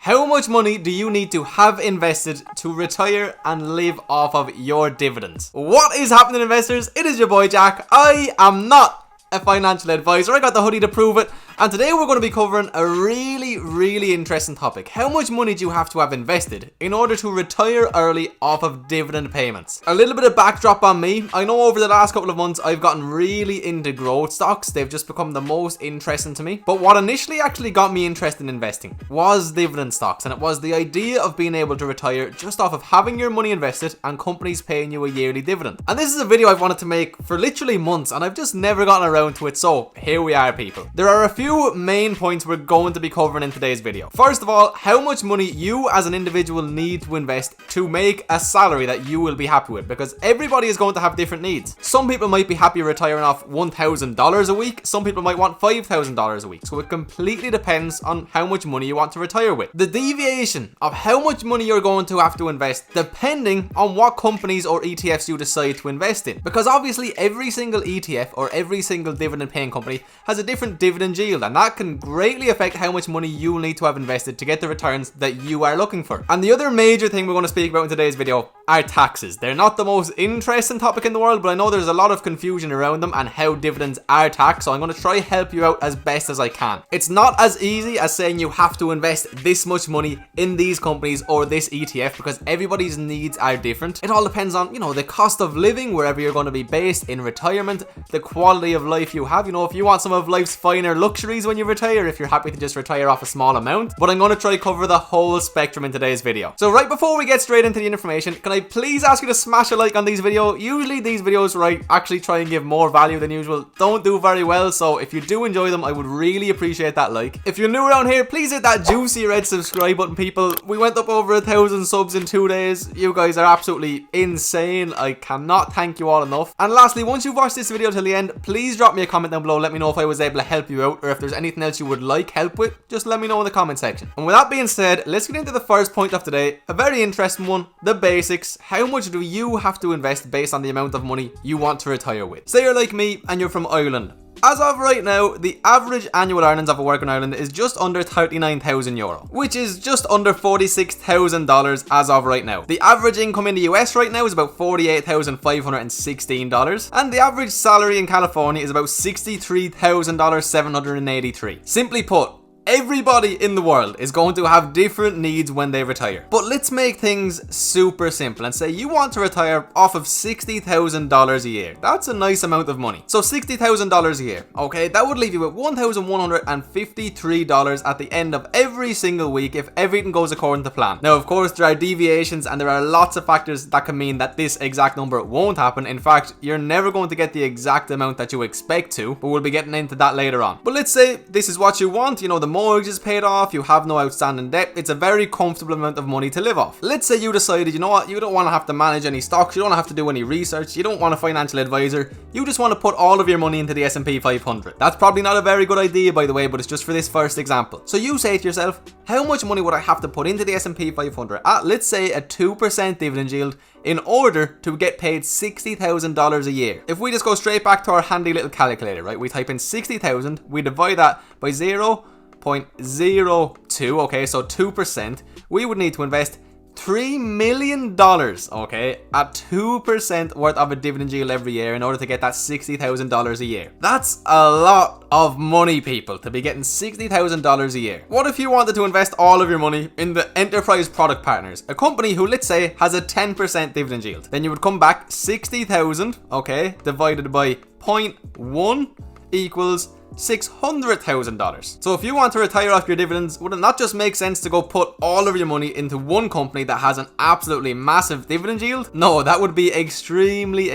How much money do you need to have invested to retire and live off of your dividends? What is happening, investors? It is your boy Jack. I am not a financial advisor. I got the hoodie to prove it. And today we're going to be covering a really interesting topic. How much money do you have to have invested in order to retire early off of dividend payments? A little bit of backdrop on me. I know over the last couple of months I've gotten really into growth stocks. They've just become the most interesting to me. But what initially actually got me interested in investing was dividend stocks. And it was the idea of being able to retire just off of having your money invested and companies paying you a yearly dividend. And this is a video I've wanted to make for literally months and I've just never gotten around to it. So here we are, people. There are a few main points we're going to be covering in today's video. First of all, how much money you as an individual need to invest to make a salary that you will be happy with, because everybody is going to have different needs. Some people might be happy retiring off $1,000 a week. Some people might want $5,000 a week. So it completely depends on how much money you want to retire with. The deviation of how much money you're going to have to invest depending on what companies or ETFs you decide to invest in, because obviously every single ETF or every single dividend paying company has a different dividend yield, and that can greatly affect how much money you'll need to have invested to get the returns that you are looking for. And the other major thing we're going to speak about in today's video are taxes. They're not the most interesting topic in the world, but I know there's a lot of confusion around them and how dividends are taxed, so I'm going to try help you out as best as I can. It's not as easy as saying you have to invest this much money in these companies or this ETF, because everybody's needs are different. It all depends on, the cost of living wherever you're going to be based in retirement, the quality of life you have. If you want some of life's finer luxuries when you retire, if you're happy to just retire off a small amount. But I'm going to try cover the whole spectrum in today's video. So right before we get straight into the information, can I please ask you to smash a like on these videos? Usually these videos, actually try and give more value than usual, don't do very well. So if you do enjoy them, I would really appreciate that like. If you're new around here, please hit that juicy red subscribe button, people. We went up over 1,000 subs in 2 days. You guys are absolutely insane. I cannot thank you all enough. And lastly, once you've watched this video till the end, please drop me a comment down below. Let me know if I was able to help you out, or if there's anything else you would like help with, just let me know in the comment section. And with that being said, let's get into the first point of today, a very interesting one, the basics. How much do you have to invest based on the amount of money you want to retire with? Say you're like me and you're from Ireland. As of right now, the average annual earnings of a worker in Ireland is just under €39,000, which is just under $46,000 as of right now. The average income in the US right now is about $48,516, and the average salary in California is about $63,783. Simply put, everybody in the world is going to have different needs when they retire. But let's make things super simple and say you want to retire off of $60,000 a year. That's a nice amount of money. So $60,000 a year, okay, that would leave you with $1,153 at the end of every single week if everything goes according to plan. Now, of course, there are deviations and there are lots of factors that can mean that this exact number won't happen. In fact, you're never going to get the exact amount that you expect to, but we'll be getting into that later on. But let's say this is what you want, the mortgage is paid off, you have no outstanding debt, it's a very comfortable amount of money to live off. Let's say you decided, you know what, you don't want to have to manage any stocks, you don't have to do any research, you don't want a financial advisor, you just want to put all of your money into the S&P 500. That's probably not a very good idea, by the way, but it's just for this first example. So you say to yourself, how much money would I have to put into the S&P 500 at, let's say, a 2% dividend yield in order to get paid $60,000 a year? If we just go straight back to our handy little calculator, we type in 60,000, we divide that by 0.02, okay, so 2%, we would need to invest $3 million, okay, at 2% worth of a dividend yield every year in order to get that $60,000 a year. That's a lot of money, people, to be getting $60,000 a year. What if you wanted to invest all of your money in the Enterprise Product Partners, a company who, let's say, has a 10% dividend yield? Then you would come back 60,000, okay, divided by 0.1 equals $600,000. So if you want to retire off your dividends, would it not just make sense to go put all of your money into one company that has an absolutely massive dividend yield? No, that would be extremely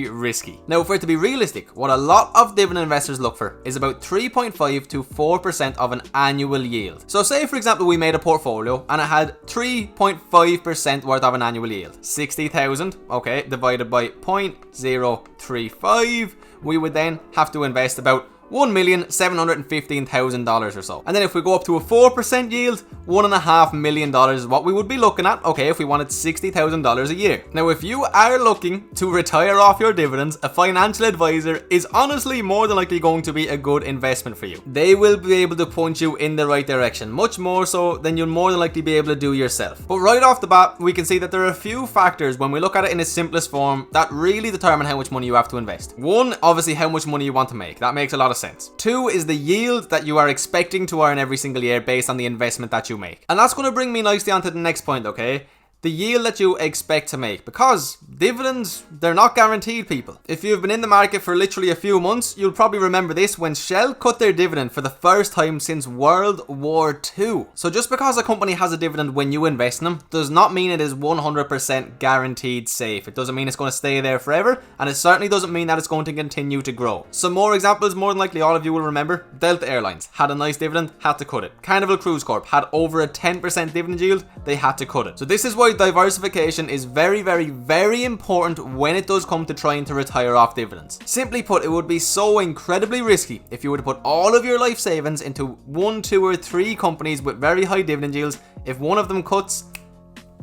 risky. Now, for it to be realistic, what a lot of dividend investors look for is about 3.5 to 4% of an annual yield. So say, for example, we made a portfolio and it had 3.5% worth of an annual yield. 60,000, okay, divided by 0.035, we would then have to invest about $1,715,000 or so. And then if we go up to a 4% yield, $1.5 million is what we would be looking at, okay, if we wanted $60,000 a year. Now, if you are looking to retire off your dividends, a financial advisor is honestly more than likely going to be a good investment for you. They will be able to point you in the right direction, much more so than you'll more than likely be able to do yourself. But right off the bat, we can see that there are a few factors when we look at it in its simplest form that really determine how much money you have to invest. One, obviously how much money you want to make. That makes a lot of sense. Two is the yield that you are expecting to earn every single year based on the investment that you make. And that's going to bring me nicely onto the next point, okay? The yield that you expect to make, because dividends, they're not guaranteed, people. If you've been in the market for literally a few months, you'll probably remember this when Shell cut their dividend for the first time since World War II. So just because a company has a dividend when you invest in them does not mean it is 100% guaranteed safe. It doesn't mean it's going to stay there forever, and it certainly doesn't mean that it's going to continue to grow. Some more examples, more than likely all of you will remember. Delta Airlines had a nice dividend, had to cut it. Carnival Cruise Corp had over a 10% dividend yield, they had to cut it. So this is why diversification is very, very, very important when it does come to trying to retire off dividends. Simply put, it would be so incredibly risky if you were to put all of your life savings into 1, 2, or 3 companies with very high dividend yields. If one of them cuts,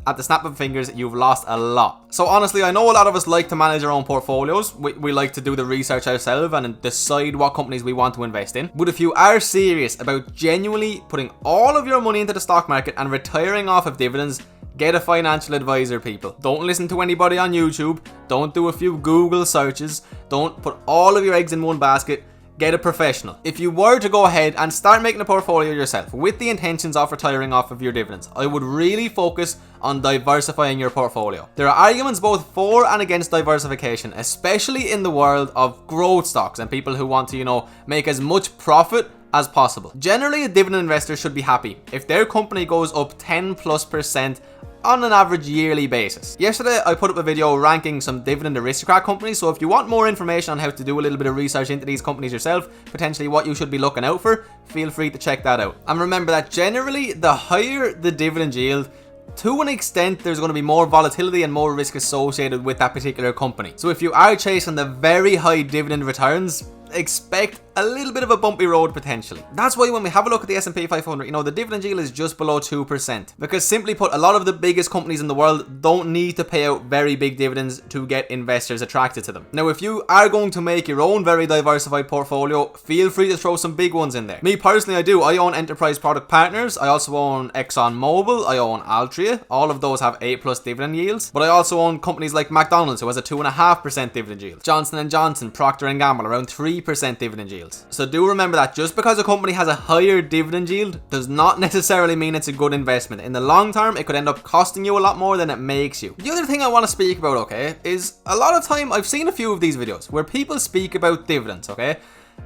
at the snap of fingers, you've lost a lot. So honestly, I know a lot of us like to manage our own portfolios. We like to do the research ourselves and decide what companies we want to invest in. But if you are serious about genuinely putting all of your money into the stock market and retiring off of dividends, get a financial advisor, people. Don't listen to anybody on YouTube. Don't do a few Google searches. Don't put all of your eggs in one basket. Get a professional. If you were to go ahead and start making a portfolio yourself with the intentions of retiring off of your dividends, I would really focus on diversifying your portfolio. There are arguments both for and against diversification, especially in the world of growth stocks and people who want to, make as much profit as possible. Generally, a dividend investor should be happy if their company goes up 10+% on an average yearly basis. Yesterday, I put up a video ranking some dividend aristocrat companies, so if you want more information on how to do a little bit of research into these companies yourself, potentially what you should be looking out for, feel free to check that out. And remember that generally, the higher the dividend yield, to an extent, there's going to be more volatility and more risk associated with that particular company. So if you are chasing the very high dividend returns, expect a little bit of a bumpy road potentially. That's why when we have a look at the S&P 500, the dividend yield is just below 2%. Because simply put, a lot of the biggest companies in the world don't need to pay out very big dividends to get investors attracted to them. Now, if you are going to make your own very diversified portfolio, feel free to throw some big ones in there. Me personally, I do. I own Enterprise Product Partners. I also own ExxonMobil. I own Altria. All of those have A+ dividend yields. But I also own companies like McDonald's, who has a 2.5% dividend yield. Johnson & Johnson, Procter & Gamble, around 3% dividend yields. So do remember that just because a company has a higher dividend yield does not necessarily mean it's a good investment. In the long term, it could end up costing you a lot more than it makes you. The other thing I want to speak about, okay, is a lot of time I've seen a few of these videos where people speak about dividends, okay?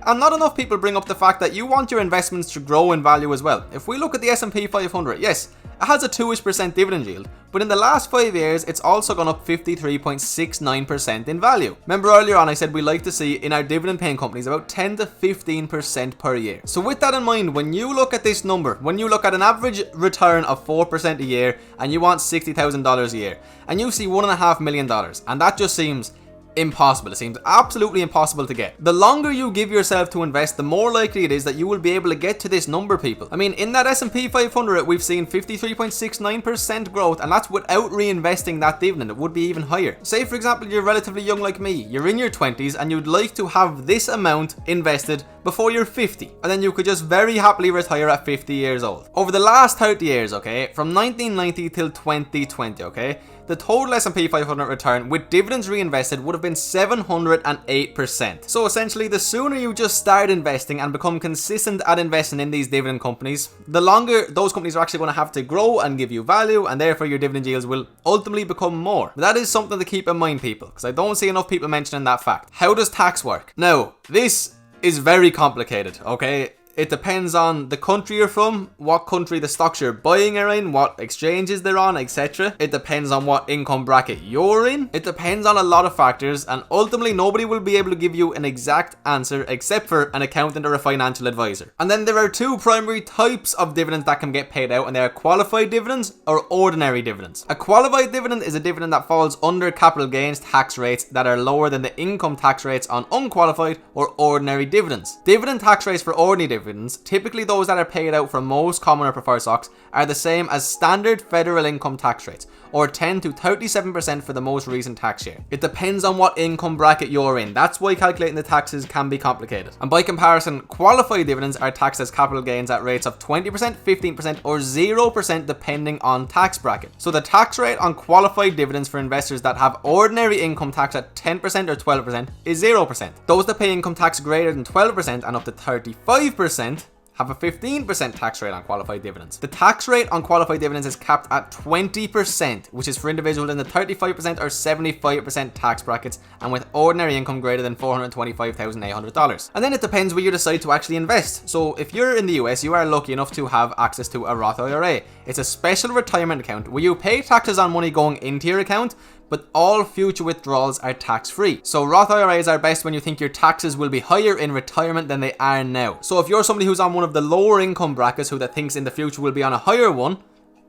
And not enough people bring up the fact that you want your investments to grow in value as well. If we look at the S&P 500, yes, it has a 2% dividend yield, but in the last 5 years, it's also gone up 53.69% in value. Remember earlier on I said we like to see in our dividend paying companies about 10 to 15% per year. So with that in mind, when you look at this number, when you look at an average return of 4% a year and you want $60,000 a year, and you see $1.5 million, and that just seems impossible. It seems absolutely impossible to get. The longer you give yourself to invest, the more likely it is that you will be able to get to this number, people. I mean, in that S&P 500, we've seen 53.69% growth, and that's without reinvesting that dividend. It would be even higher. Say, for example, you're relatively young like me. You're in your 20s, and you'd like to have this amount invested before you're 50, and then you could just very happily retire at 50 years old. Over the last 30 years, okay, from 1990 till 2020, okay, the total S&P 500 return with dividends reinvested would have been 708%. So essentially, the sooner you just start investing and become consistent at investing in these dividend companies, the longer those companies are actually going to have to grow and give you value, and therefore your dividend yields will ultimately become more. But that is something to keep in mind, people, because I don't see enough people mentioning that fact. How does tax work? Now, this is very complicated, okay? It depends on the country you're from, what country the stocks you're buying are in, what exchanges they're on, etc. It depends on what income bracket you're in. It depends on a lot of factors, and ultimately nobody will be able to give you an exact answer except for an accountant or a financial advisor. And then there are two primary types of dividends that can get paid out, and they are qualified dividends or ordinary dividends. A qualified dividend is a dividend that falls under capital gains tax rates that are lower than the income tax rates on unqualified or ordinary dividends. Dividend tax rates for ordinary dividends, typically those that are paid out for most common or preferred stocks, are the same as standard federal income tax rates, or 10 to 37% for the most recent tax year. It depends on what income bracket you're in. That's why calculating the taxes can be complicated. And by comparison, qualified dividends are taxed as capital gains at rates of 20%, 15%, or 0% depending on tax bracket. So the tax rate on qualified dividends for investors that have ordinary income tax at 10% or 12% is 0%. Those that pay income tax greater than 12% and up to 35% have a 15% tax rate on qualified dividends. The tax rate on qualified dividends is capped at 20%, which is for individuals in the 35% or 75% tax brackets and with ordinary income greater than $425,800. And then it depends where you decide to actually invest. So if you're in the US, you are lucky enough to have access to a Roth IRA. It's a special retirement account where you pay taxes on money going into your account, but all future withdrawals are tax-free. So Roth IRAs are best when you think your taxes will be higher in retirement than they are now. So if you're somebody who's on one of the lower income brackets who that thinks in the future will be on a higher one,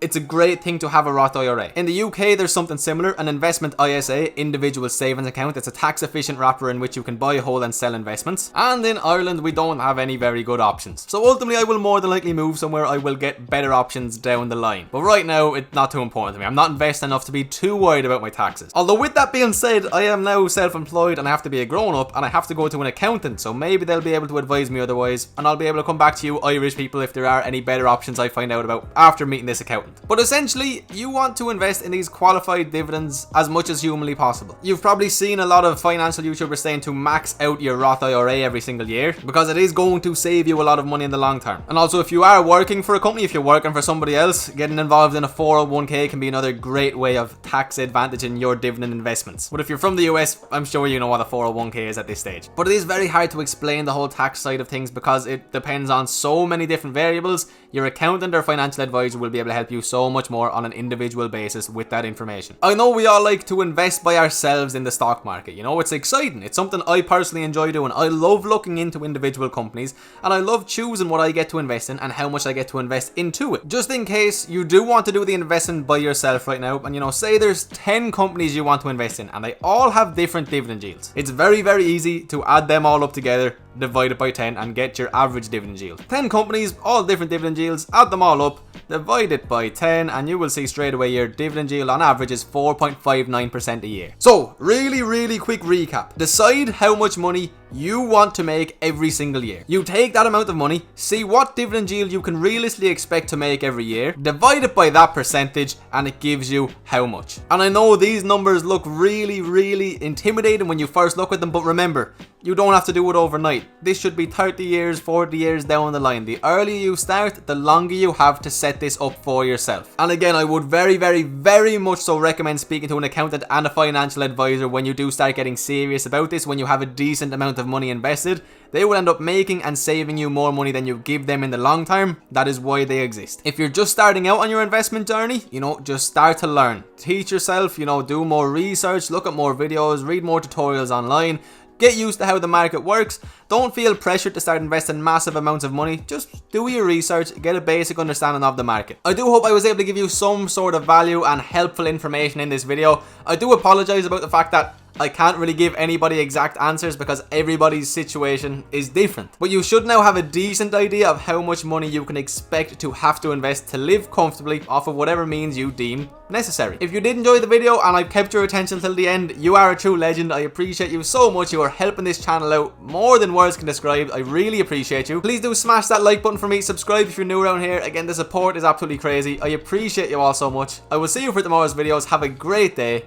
it's a great thing to have a Roth IRA. In the UK, there's something similar, an investment ISA, individual savings account. It's a tax efficient wrapper in which you can buy, hold and sell investments. And in Ireland, we don't have any very good options. So ultimately, I will more than likely move somewhere I will get better options down the line. But right now, it's not too important to me. I'm not invested enough to be too worried about my taxes. Although with that being said, I am now self-employed and I have to be a grown-up and I have to go to an accountant. So maybe they'll be able to advise me otherwise, and I'll be able to come back to you Irish people if there are any better options I find out about after meeting this accountant. But essentially, you want to invest in these qualified dividends as much as humanly possible. You've probably seen a lot of financial YouTubers saying to max out your Roth IRA every single year because it is going to save you a lot of money in the long term. And also, if you are working for a company, if you're working for somebody else, getting involved in a 401k can be another great way of tax advantaging your dividend investments. But if you're from the US, I'm sure you know what a 401k is at this stage. But it is very hard to explain the whole tax side of things because it depends on so many different variables. Your accountant or financial advisor will be able to help you so much more on an individual basis with that information. I know we all like to invest by ourselves in the stock market. You know, it's exciting. It's something I personally enjoy doing. I love looking into individual companies and I love choosing what I get to invest in and how much I get to invest into it. Just in case you do want to do the investing by yourself right now, and you know, say there's 10 companies you want to invest in and they all have different dividend yields. It's very, very easy to add them all up together, divide it by 10 and get your average dividend yield. 10 companies, all different dividend yields, add them all up, divide it by 10 and you will see straight away your dividend yield on average is 4.59% a year. So really quick recap. Decide how much money you want to make every single year. You take that amount of money, see what dividend yield you can realistically expect to make every year, divide it by that percentage and it gives you how much. And I know these numbers look really intimidating when you first look at them, but remember, you don't have to do it overnight. This should be 30 years, 40 years down the line. The earlier you start, the longer you have to set this up for yourself. And again, I would very much so recommend speaking to an accountant and a financial advisor when you do start getting serious about this, when you have a decent amount of money invested. They will end up making and saving you more money than you give them in the long term. That is why they exist. If you're just starting out on your investment journey, you know, just start to learn. Teach yourself, you know, do more research, look at more videos, read more tutorials online. Get used to how the market works. Don't feel pressured to start investing massive amounts of money. Just do your research, get a basic understanding of the market. I do hope I was able to give you some sort of value and helpful information in this video. I do apologize about the fact that I can't really give anybody exact answers because everybody's situation is different. But you should now have a decent idea of how much money you can expect to have to invest to live comfortably off of whatever means you deem necessary. If you did enjoy the video and I've kept your attention till the end, you are a true legend. I appreciate you so much. You are helping this channel out more than words can describe. I really appreciate you. Please do smash that like button for me. Subscribe if you're new around here. Again, the support is absolutely crazy. I appreciate you all so much. I will see you for tomorrow's videos. Have a great day.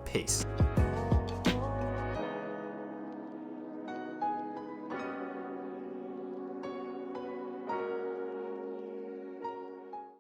Peace.